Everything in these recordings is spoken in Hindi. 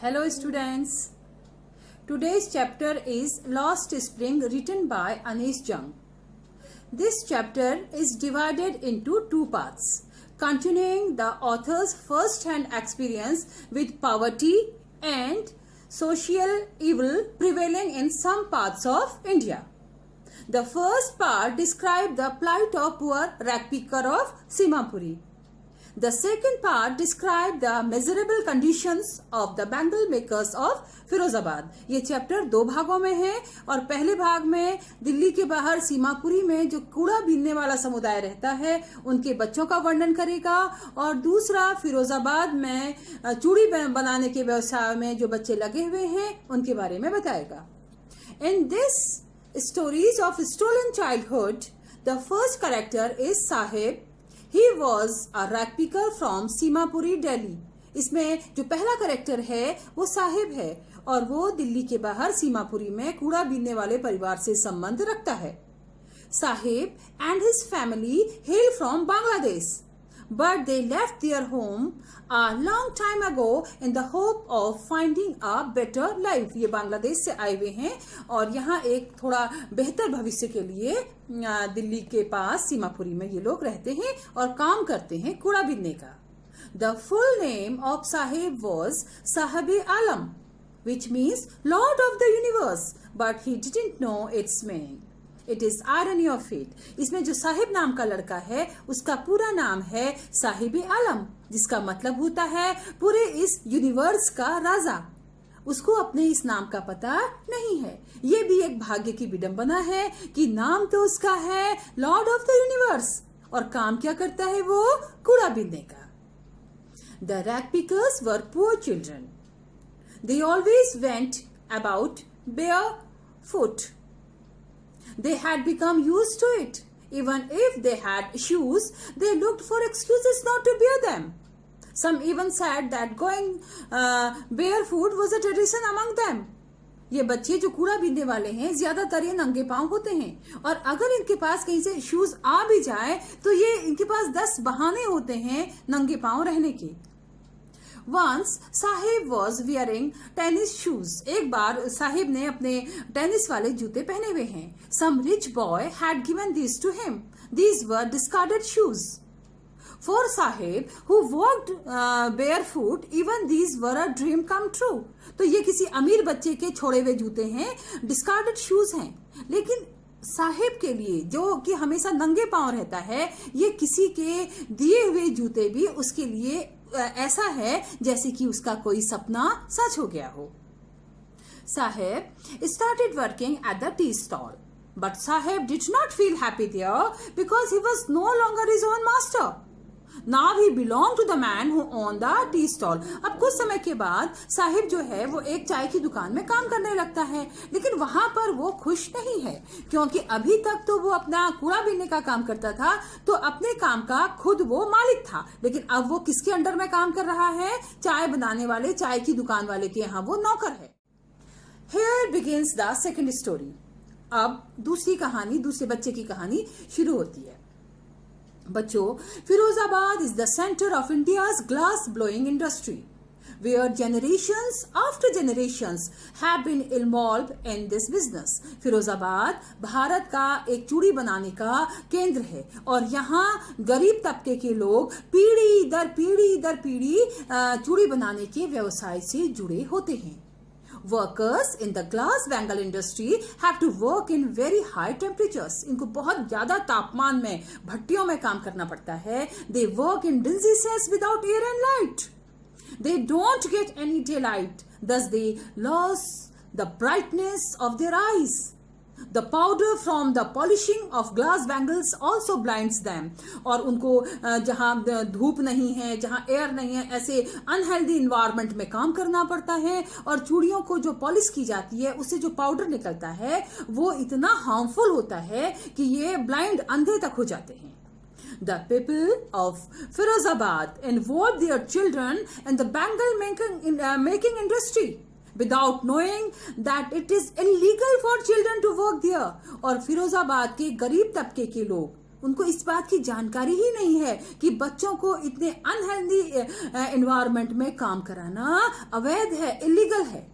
Hello students. Today's chapter is Lost Spring, written by Anish Jung. This chapter is divided into two parts, continuing the author's first-hand experience with poverty and social evil prevailing in some parts of India. The first part described the plight of poor ragpicker of Simapuri. The second part described the miserable conditions of the bangle makers of Firozabad. ये चैप्टर दो भागों में है और पहले भाग में दिल्ली के बाहर सीमापुरी में जो कूड़ा बीनने वाला समुदाय रहता है उनके बच्चों का वर्णन करेगा और दूसरा फिरोजाबाद में चूड़ी बनाने के व्यवसाय में जो बच्चे लगे हुए हैं उनके बारे में बताएगा. In this stories of stolen childhood, the first character is Sahib. He was a ragpicker from Seemapuri, Delhi. इसमें जो पहला कैरेक्टर है वो साहिब है और वो दिल्ली के बाहर सीमापुरी में कूड़ा बीनने वाले परिवार से संबंध रखता है. Sahib and his family hail from Bangladesh, but they left their home a long time ago in the hope of finding a better life. ये बांग्लादेश से आए हुए हैं और यहाँ एक थोड़ा बेहतर भविष्य के लिए दिल्ली के पास सीमापुरी में ये लोग रहते हैं और काम करते हैं कूड़ा बीनने का. The full name of Sahib was Sahib-e-Alam, which means Lord of the Universe, but he didn't know its meaning. It is irony of fate. इसमें जो साहिब नाम का लड़का है उसका पूरा नाम है साहिब-ए-आलम, जिसका मतलब होता है पूरे इस यूनिवर्स का राजा. उसको अपने इस नाम का पता नहीं है. ये भी एक भाग्य की विडंबना है कि नाम तो उसका है लॉर्ड ऑफ द यूनिवर्स और काम क्या करता है वो कूड़ा बीनने का. The ragpickers were poor children. They always went about barefoot. They had become used to it. Even if they had shoes, they looked for excuses not to wear them. Some even said that going barefoot was a tradition among them. ये बच्चे जो कूड़ा बीनने वाले हैं ज्यादातर ये नंगे पांव होते हैं और अगर इनके पास कहीं से शूज आ भी जाए तो ये इनके पास 10 बहाने होते हैं नंगे पांव रहने के. Once Sahib was wearing tennis shoes. एक बार साहिब ने अपने टेनिस वाले जूते पहने हुए हैं. Some rich boy had given these to him. These were discarded shoes. For Sahib, who walked barefoot, even these were a dream come true. तो ये किसी अमीर बच्चे के छोड़े हुए जूते हैं, discarded shoes हैं. लेकिन साहिब के लिए जो कि हमेशा नंगे पांव रहता है, ये किसी के दिए हुए जूते भी उसके लिए ऐसा है जैसे कि उसका कोई सपना सच हो गया हो. Sahib started working at the tea stall, but Sahib did not feel happy there because he was no longer his own master. Now he belonged to the man who owned the tea stall. अब कुछ समय के बाद साहिब जो है वो एक चाय की दुकान में काम करने लगता है, लेकिन वहां पर वो खुश नहीं है क्योंकि अभी तक तो वो अपना कूड़ा बीनने का काम करता था तो अपने काम का खुद वो मालिक था, लेकिन अब वो किसके अंडर में काम कर रहा है? चाय बनाने वाले चाय की दुकान वाले के यहाँ वो नौकर है. Here begins the second story. अब दूसरी कहानी, दूसरे बच्चे की कहानी शुरू होती है. बच्चों, Firozabad is the center of India's glass blowing industry, where generations after generations have been involved in this business. Firozabad Bharat का एक चूड़ी बनाने का केंद्र है और यहाँ गरीब तबके के लोग पीढ़ी दर पीढ़ी चूड़ी बनाने के व्यवसाय से जुड़े होते हैं. Workers in the glass bangle industry have to work in very high temperatures. इनको बहुत ज्यादा तापमान में भट्टियों में काम करना पड़ता है. They work in dingy cells without air and light. They don't get any daylight. Thus they lose the brightness of their eyes. The powder from the polishing of glass bangles also blinds them. और उनको जहाँ धूप नहीं है, जहाँ एयर नहीं है, ऐसे अनहेल्दी इन्वायरमेंट में काम करना पड़ता है और चूड़ियों को जो पॉलिश की जाती है उससे जो पाउडर निकलता है वो इतना हार्मफुल होता है कि ये ब्लाइंड अंधे तक हो जाते हैं. The people of Firozabad involved their children in the bangle making industry without knowing that it is illegal for children to work there. और फिरोजाबाद के गरीब तबके के लोग उनको इस बात की जानकारी ही नहीं है कि बच्चों को इतने अनहेल्दी एनवायरनमेंट में काम कराना अवैध है, इलीगल है।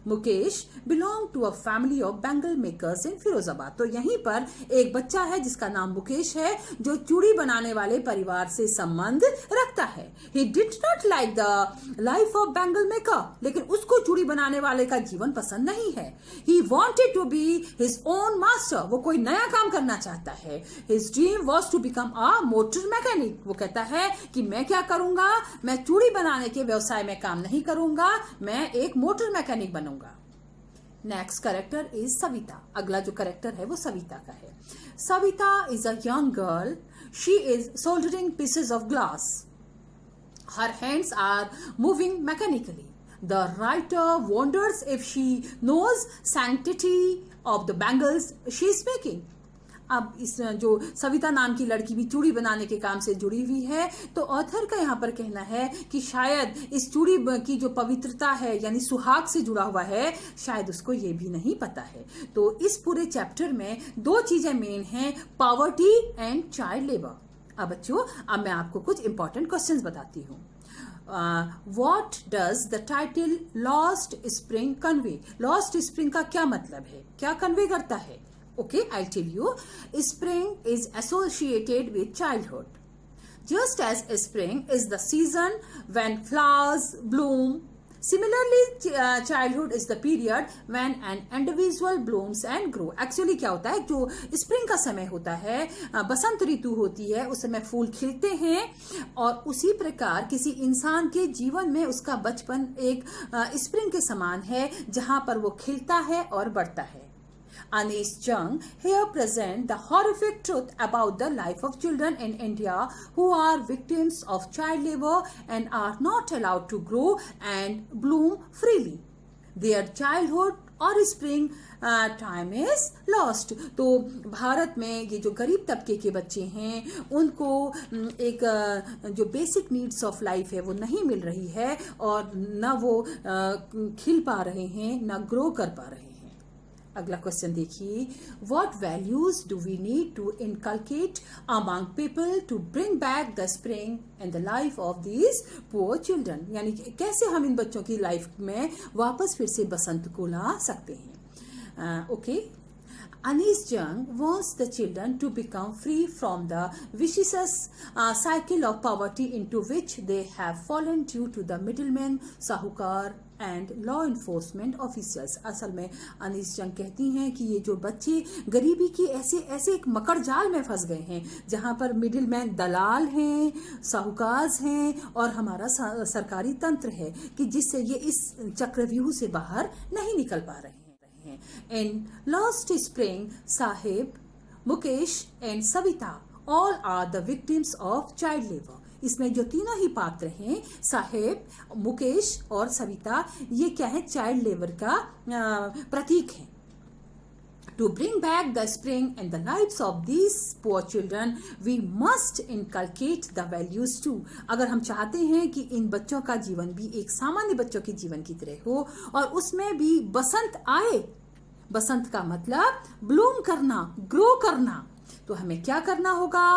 Mukesh belong to a family of bangle makers in Firozabad. तो यहीं पर एक बच्चा है जिसका नाम मुकेश है, जो चूड़ी बनाने वाले परिवार से संबंध रखता है। He did not like the life of bangle maker, लेकिन उसको चूड़ी बनाने वाले का जीवन पसंद नहीं है। He wanted to be his own master, वो कोई नया काम करना चाहता है। His dream was to become a motor mechanic. वो कहता है कि मैं क्या करूंगा, मैं चूड़ी बनाने के व्यवसाय में काम नहीं करूंगा, मैं एक मोटर मैकेनिक बनूंगा। Next character is Savita. अगला जो कैरेक्टर है वो सविता का है। Savita is a young girl, she is soldering pieces of glass, her hands are moving mechanically. The writer wonders if she knows sanctity of the bangles she is making. अब इस जो सविता नाम की लड़की भी चूड़ी बनाने के काम से जुड़ी हुई है, तो ऑथर का यहाँ पर कहना है कि शायद इस चूड़ी की जो पवित्रता है यानी सुहाग से जुड़ा हुआ है, शायद उसको ये भी नहीं पता है। तो इस पूरे चैप्टर में दो चीजें मेन हैं, पॉवर्टी एंड चाइल्ड लेबर। अब बच्चों, अब मैं आपको कुछ इंपॉर्टेंट क्वेश्चंस बताती हूँ। What does the title Lost Spring convey? Lost Spring का क्या मतलब है, क्या कन्वे करता है? Okay, I'll tell you. Spring is associated with childhood. Just as spring is the season when flowers bloom, similarly childhood is the period when an individual blooms and grow. Actually क्या होता है, जो spring का समय होता है, बसंत ऋतु होती है, उस समय फूल खिलते हैं, और उसी प्रकार किसी इंसान के जीवन में उसका बचपन एक spring के समान है, जहां पर वो खिलता है और बढ़ता है। Anish Jung here present the horrific truth about the life of children in India who are victims of child labor and are not allowed to grow and bloom freely. Their childhood or spring time is lost. तो भारत में ये जो गरीब तबके के बच्चे हैं, उनको एक जो बेसिक नीड्स ऑफ लाइफ है वो नहीं मिल रही है, और न वो खिल पा रहे हैं, न ग्रो कर पा रहे हैं। अगला क्वेश्चन देखिए, what values do we need to inculcate among people to bring back the spring in the life of these poor children. यानी कैसे हम इन बच्चों की लाइफ में वापस फिर से बसंत को ला सकते हैं। Okay, Anish Jung wants the children to become free from the vicious cycle of poverty into which they have fallen due to the middlemen, साहूकार and law enforcement officials. असल में अनीश जंग कहती हैं कि ये जो बच्चे गरीबी की ऐसे एक मकड़ जाल में फंस गए हैं, जहां पर मिडिल मैन दलाल हैं, साहूकार हैं, और हमारा सरकारी तंत्र है, कि जिससे ये इस चक्रव्यूह से बाहर नहीं निकल पा रहे हैं। In Lost Spring, Sahib, Mukesh and Savita all are the victims of child labor. इसमें जो तीनों ही पात्र हैं, साहेब, मुकेश और सविता, ये क्या है, चाइल्ड लेबर का प्रतीक है। To bring back the spring in the lives of these poor children, we must inculcate the values too. अगर हम चाहते हैं कि इन बच्चों का जीवन भी एक सामान्य बच्चों के जीवन की तरह हो, और उसमें भी बसंत आए, बसंत का मतलब ब्लूम करना, ग्रो करना, तो हमें क्या करना होगा?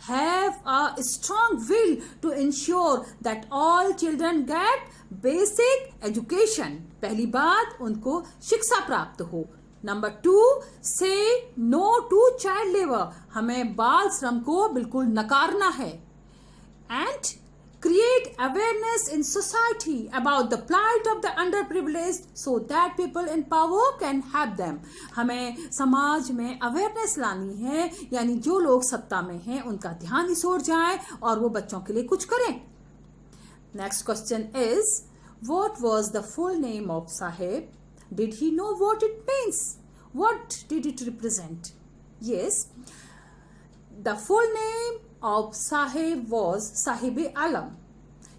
Have a strong will to ensure that all children get basic education. पहली बात, उनको शिक्षा प्राप्त हो। नंबर 2, से नो टू चाइल्ड लेबर, हमें बाल श्रम को बिल्कुल नकारना है। And create awareness in society about the plight of the underprivileged so that people in power can help them. हमें समाज में अवेयरनेस लानी है, यानी जो लोग सत्ता में हैं उनका ध्यान इस ओर जाए और वो बच्चों के लिए कुछ करें। Next question is, what was the full name of Sahib? Did he know what it means? What did it represent? Yes, the full name of Sahib was Sahib-e-Alam.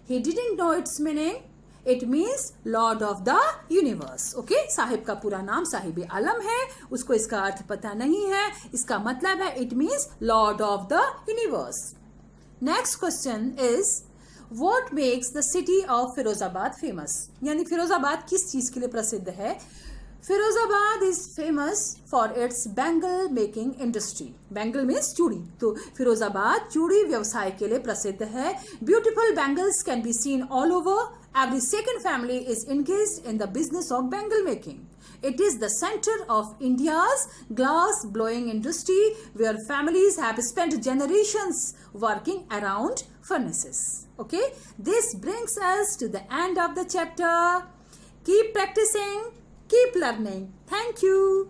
He didn't know its meaning. It means Lord of the Universe. Okay? Sahib का पूरा नाम साहिब-ए-आलम है, उसको इसका अर्थ पता नहीं है, इसका मतलब है it means Lord of the Universe. Next question is, what makes the city of Firozabad famous? यानी फिरोजाबाद किस चीज के लिए प्रसिद्ध है? Firozabad is famous for its bangle making industry. Bangle means चूड़ी. तो फिरोजाबाद चूड़ी व्यवसाय के लिए प्रसिद्ध है. Beautiful bangles can be seen all over. Every second family is engaged in the business of bangle making. It is the center of India's glass blowing industry, where families have spent generations working around furnaces. Okay, this brings us to the end of the chapter. Keep practicing. Keep learning. Thank you.